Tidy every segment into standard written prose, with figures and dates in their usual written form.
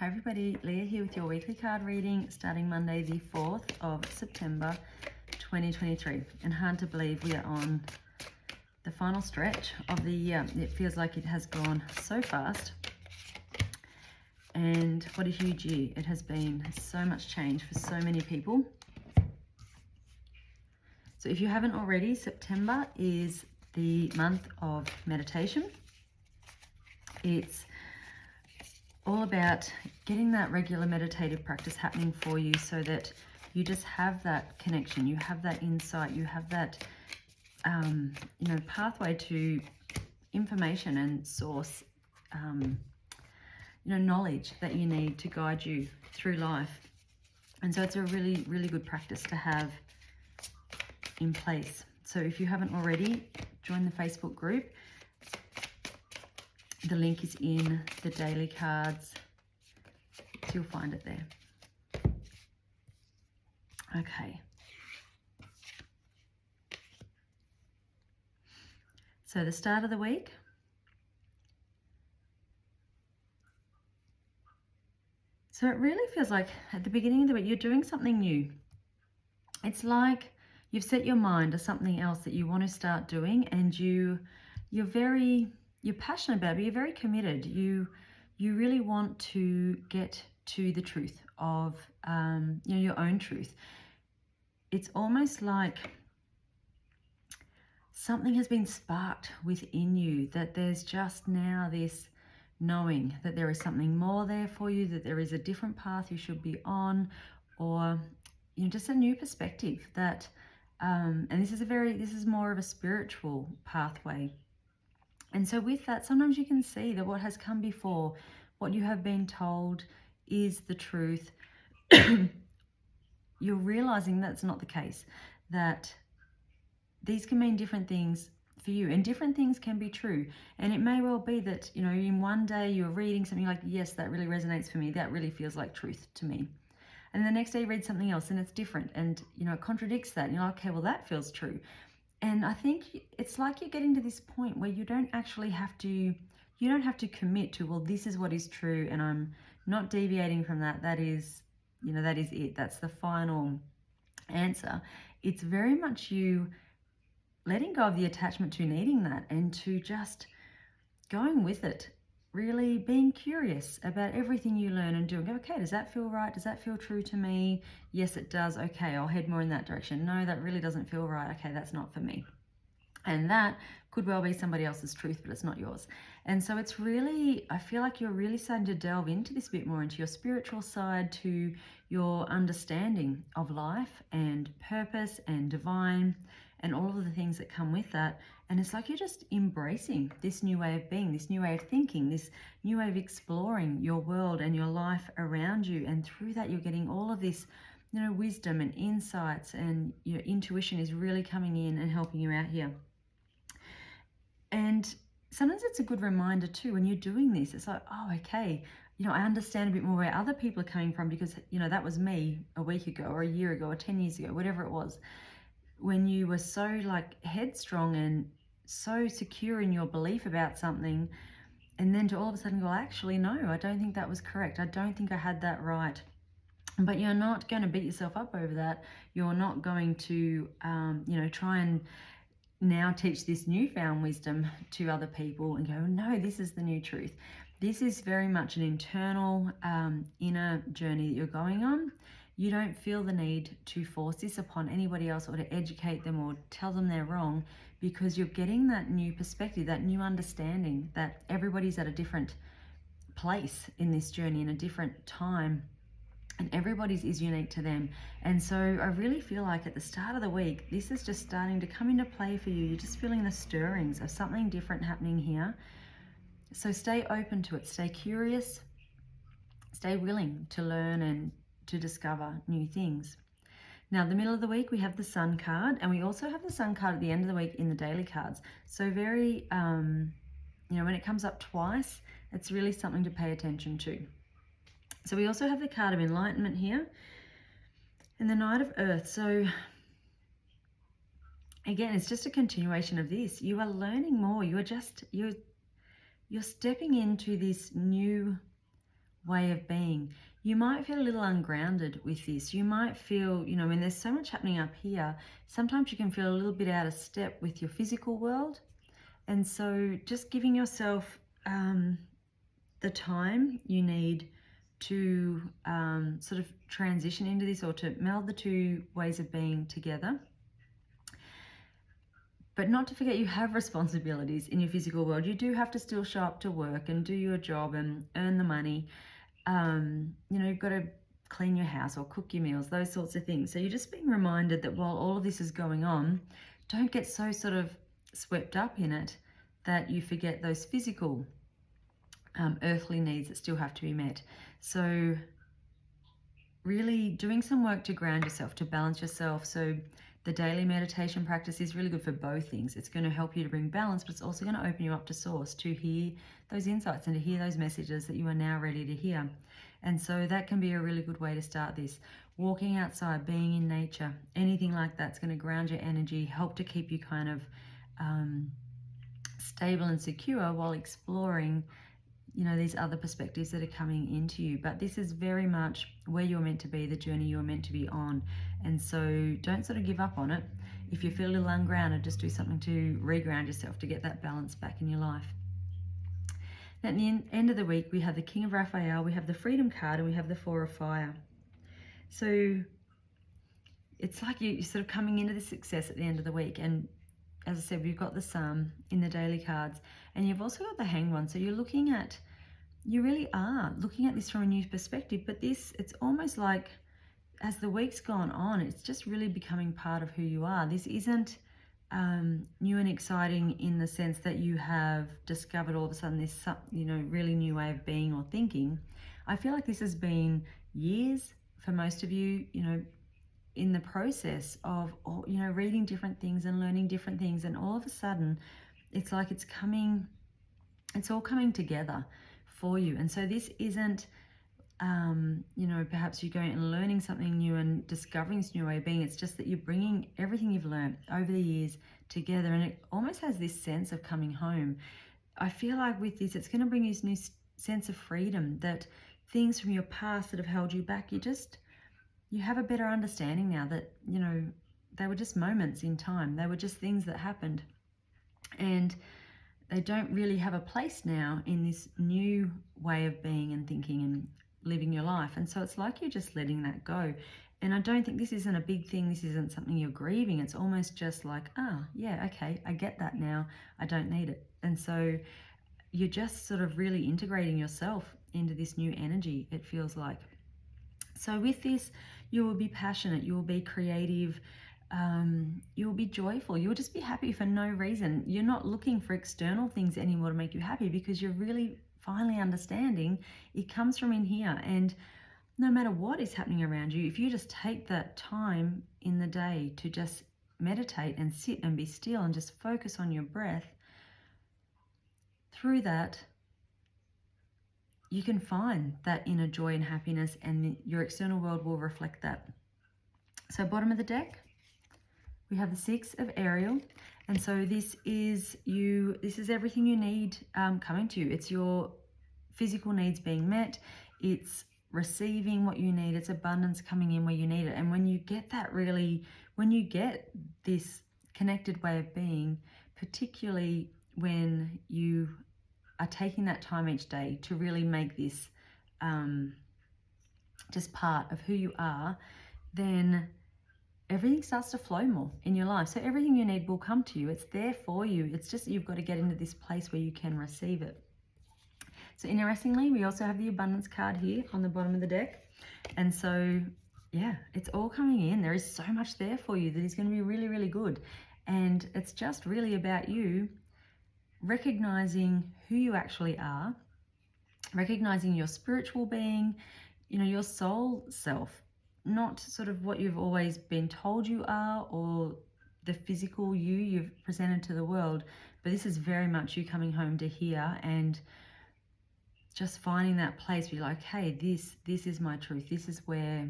Hi everybody, Leah here with your weekly card reading starting Monday the 4th of September 2023. And hard to believe we are on the final stretch of the year. It feels like it has gone so fast. And what a huge year it has been. So much change for so many people. So if you haven't already, September is the month of meditation. It's all about getting that regular meditative practice happening for you so that you just have that connection, you have that insight, you have that pathway to information and source knowledge that you need to guide you through life. And so it's a really, really good practice to have in place. So if you haven't already, join the Facebook group. The link is in the daily cards, so you'll find it there. Okay. So the start of the week. So it really feels like at the beginning of the week, you're doing something new. It's like you've set your mind to something else that you want to start doing, and you're passionate about it, but you're very committed. You really want to get to the truth of your own truth. It's almost like something has been sparked within you, that there's just now this knowing that there is something more there for you, that there is a different path you should be on, or just a new perspective that and this is more of a spiritual pathway. And so with that, sometimes you can see that what has come before, what you have been told is the truth. You're realizing that's not the case, that these can mean different things for you, and different things can be true. And it may well be that, in one day you're reading something like, yes, that really resonates for me. That really feels like truth to me. And the next day you read something else and it's different, and, it contradicts that. And you're like, okay, well, that feels true. And I think it's like you're getting to this point where you don't have to commit to, well, this is what is true and I'm not deviating from that. That is it. That's the final answer. It's very much you letting go of the attachment to needing that and to just going with it, really being curious about everything you learn and do, and go, okay, does that feel right? Does that feel true to me? Yes, it does. Okay, I'll head more in that direction. No, that really doesn't feel right. Okay, that's not for me. And that could well be somebody else's truth, but it's not yours. And so it's really, I feel like you're really starting to delve into this a bit more, into your spiritual side, to your understanding of life and purpose and divine and all of the things that come with that. And it's like you're just embracing this new way of being, this new way of thinking, this new way of exploring your world and your life around you. And through that, you're getting all of this, wisdom and insights, and your intuition is really coming in and helping you out here. And sometimes it's a good reminder too, when you're doing this, it's like, oh, okay, I understand a bit more where other people are coming from, because, that was me a week ago or a year ago or 10 years ago, whatever it was, when you were so headstrong and so secure in your belief about something, and then to all of a sudden go, actually, no, I don't think that was correct. I don't think I had that right. But you're not going to beat yourself up over that. You're not going to, try and now teach this newfound wisdom to other people and go, no, this is the new truth. This is very much an internal, inner journey that you're going on. You don't feel the need to force this upon anybody else or to educate them or tell them they're wrong, because you're getting that new perspective, that new understanding that everybody's at a different place in this journey, in a different time, and everybody's is unique to them. And so I really feel like at the start of the week, this is just starting to come into play for you. You're just feeling the stirrings of something different happening here. So stay open to it, stay curious, stay willing to learn and to discover new things. Now, the middle of the week, we have the Sun card, and we also have the Sun card at the end of the week in the daily cards. So very, when it comes up twice, it's really something to pay attention to. So we also have the card of Enlightenment here and the Knight of Earth. So again, it's just a continuation of this. You are learning more. You're stepping into this new way of being. You might feel a little ungrounded with this. You might feel, you know, when there's so much happening up here, sometimes you can feel a little bit out of step with your physical world. And so just giving yourself the time you need to sort of transition into this, or to meld the two ways of being together. But not to forget, you have responsibilities in your physical world. You do have to still show up to work and do your job and earn the money. You know, you've got to clean your house or cook your meals, those sorts of things. So you're just being reminded that while all of this is going on, don't get so sort of swept up in it that you forget those physical earthly needs that still have to be met. So really doing some work to ground yourself, to balance yourself. So the daily meditation practice is really good for both things. It's going to help you to bring balance, but it's also going to open you up to source, to hear those insights and to hear those messages that you are now ready to hear. And so that can be a really good way to start this. Walking outside, being in nature, anything like that's going to ground your energy, help to keep you kind of stable and secure while exploring, you know, these other perspectives that are coming into you. But this is very much where you're meant to be, the journey you're meant to be on. And so don't sort of give up on it. If you feel a little ungrounded, just do something to reground yourself, to get that balance back in your life. At the end of the week, we have the King of Raphael, we have the Freedom card, and we have the Four of Fire. So it's like you're sort of coming into the success at the end of the week. And as I said, we've got the Sun in the daily cards, and you've also got the Hanged One. So you're looking at, you really are looking at this from a new perspective. But this, it's almost like as the week's gone on, it's just really becoming part of who you are. This isn't new and exciting in the sense that you have discovered all of a sudden this, you know, really new way of being or thinking. I feel like this has been years for most of you, you know, in the process of, you know, reading different things and learning different things, and all of a sudden it's like it's all coming together for you. And so this isn't you know, perhaps you're going and learning something new and discovering this new way of being. It's just that you're bringing everything you've learned over the years together, and it almost has this sense of coming home. I feel like with this, it's going to bring you this new sense of freedom, that things from your past that have held you back, you have a better understanding now that, you know, they were just moments in time. They were just things that happened, and they don't really have a place now in this new way of being and thinking and living your life. And so it's like you're just letting that go. And I don't think this isn't a big thing. This isn't something you're grieving. It's almost just like, yeah, okay, I get that now. I don't need it. And so you're just sort of really integrating yourself into this new energy, it feels like. So with this, you will be passionate, you will be creative, you will be joyful, you will just be happy for no reason. You're not looking for external things anymore to make you happy, because you're really finally understanding it comes from in here. And no matter what is happening around you, if you just take that time in the day to just meditate and sit and be still and just focus on your breath, through that you can find that inner joy and happiness, and your external world will reflect that. So bottom of the deck, we have the Six of Ariel. And so this is everything you need coming to you. It's your physical needs being met. It's receiving what you need. It's abundance coming in where you need it. And when you get that, really, when you get this connected way of being, particularly when you are taking that time each day to really make this just part of who you are, then everything starts to flow more in your life. So everything you need will come to you. It's there for you. It's just that you've got to get into this place where you can receive it. So interestingly, we also have the abundance card here on the bottom of the deck. And so, yeah, it's all coming in. There is so much there for you that is going to be really, really good. And it's just really about you recognizing who you actually are, recognizing your spiritual being, you know, your soul self, not sort of what you've always been told you are, or the physical you've presented to the world. But this is very much you coming home to here and just finding that place where you're like, hey, this is my truth. This is where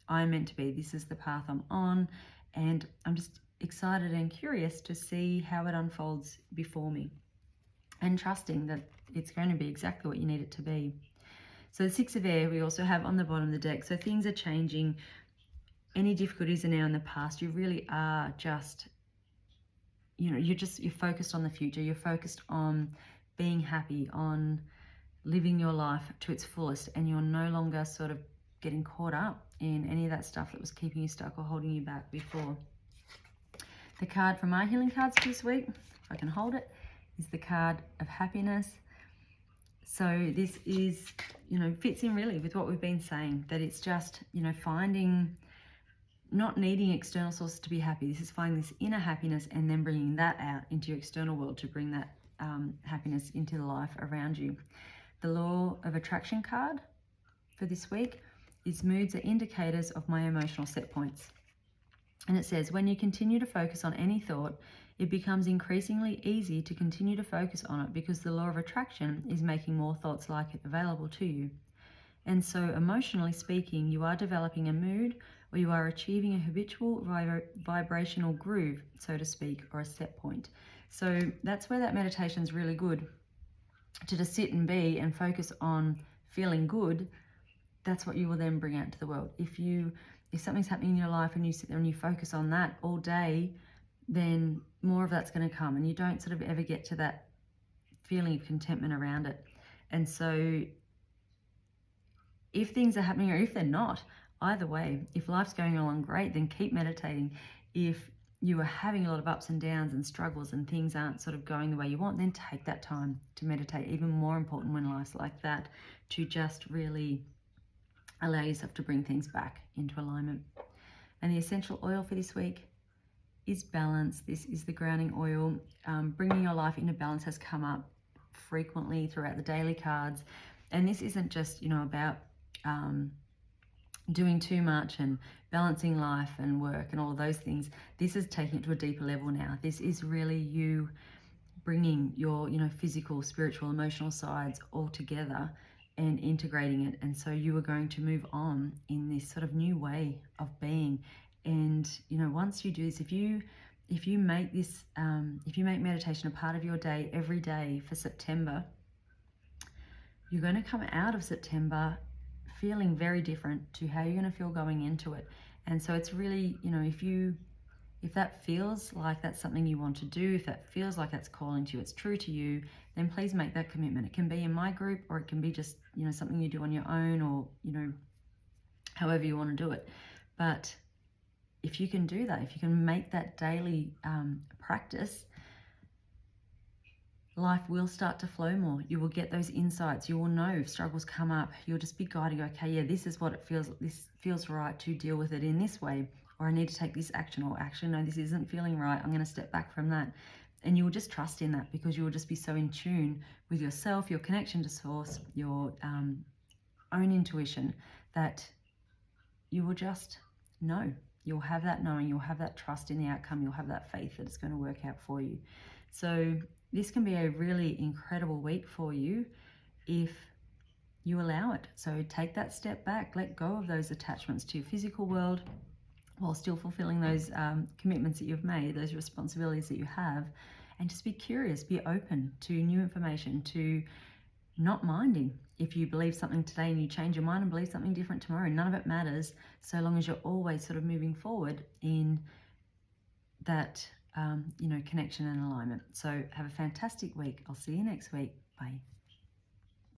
I'm meant to be. This is the path I'm on. And I'm just excited and curious to see how it unfolds before me, and trusting that it's going to be exactly what you need it to be. So the Six of Air we also have on the bottom of the deck. So things are changing. Any difficulties are now in the past. You really are just, you're focused on the future. You're focused on being happy, on living your life to its fullest, and you're no longer sort of getting caught up in any of that stuff that was keeping you stuck or holding you back before. The card from my healing cards this week, if I can hold it, is the card of happiness. So this is, fits in really with what we've been saying, that it's just, finding, not needing external sources to be happy. This is finding this inner happiness and then bringing that out into your external world to bring that happiness into the life around you. The Law of Attraction card for this week is moods are indicators of my emotional set points. And it says, when you continue to focus on any thought, it becomes increasingly easy to continue to focus on it because the law of attraction is making more thoughts like it available to you. And so emotionally speaking, you are developing a mood, or you are achieving a habitual vibrational groove, so to speak, or a set point. So that's where that meditation is really good, to just sit and be and focus on feeling good. That's what you will then bring out to the world. If something's happening in your life and you sit there and you focus on that all day, then more of that's going to come, and you don't sort of ever get to that feeling of contentment around it. And so if things are happening or if they're not, either way, if life's going along great, then keep meditating. If you are having a lot of ups and downs and struggles and things aren't sort of going the way you want, then take that time to meditate. Even more important when life's like that, to just really allow yourself to bring things back into alignment. And the essential oil for this week is balance. This is the grounding oil. Bringing your life into balance has come up frequently throughout the daily cards. And this isn't just, about doing too much and balancing life and work and all of those things. This is taking it to a deeper level now. This is really you bringing your, physical, spiritual, emotional sides all together and integrating it. And so you are going to move on in this sort of new way of being. And, once you do this, if you make this, if you make meditation a part of your day every day for September, you're going to come out of September feeling very different to how you're going to feel going into it. And so it's really, if that feels like that's something you want to do, if that feels like that's calling to you, it's true to you, then please make that commitment. It can be in my group, or it can be just, something you do on your own, or, however you want to do it. But if you can do that, if you can make that daily practice, life will start to flow more. You will get those insights. You will know if struggles come up. You'll just be guided, okay, yeah, this is what it feels, this feels right to deal with it in this way, or I need to take this action, or actually, no, this isn't feeling right, I'm going to step back from that. And you will just trust in that, because you will just be so in tune with yourself, your connection to source, your own intuition, that you will just know. You'll have that knowing, you'll have that trust in the outcome, you'll have that faith that it's going to work out for you. So this can be a really incredible week for you if you allow it. So take that step back, let go of those attachments to your physical world while still fulfilling those commitments that you've made, those responsibilities that you have, and just be curious, be open to new information, to not minding if you believe something today and you change your mind and believe something different tomorrow. None of it matters, so long as you're always sort of moving forward in that connection and alignment. So have a fantastic week. I'll see you next week. Bye.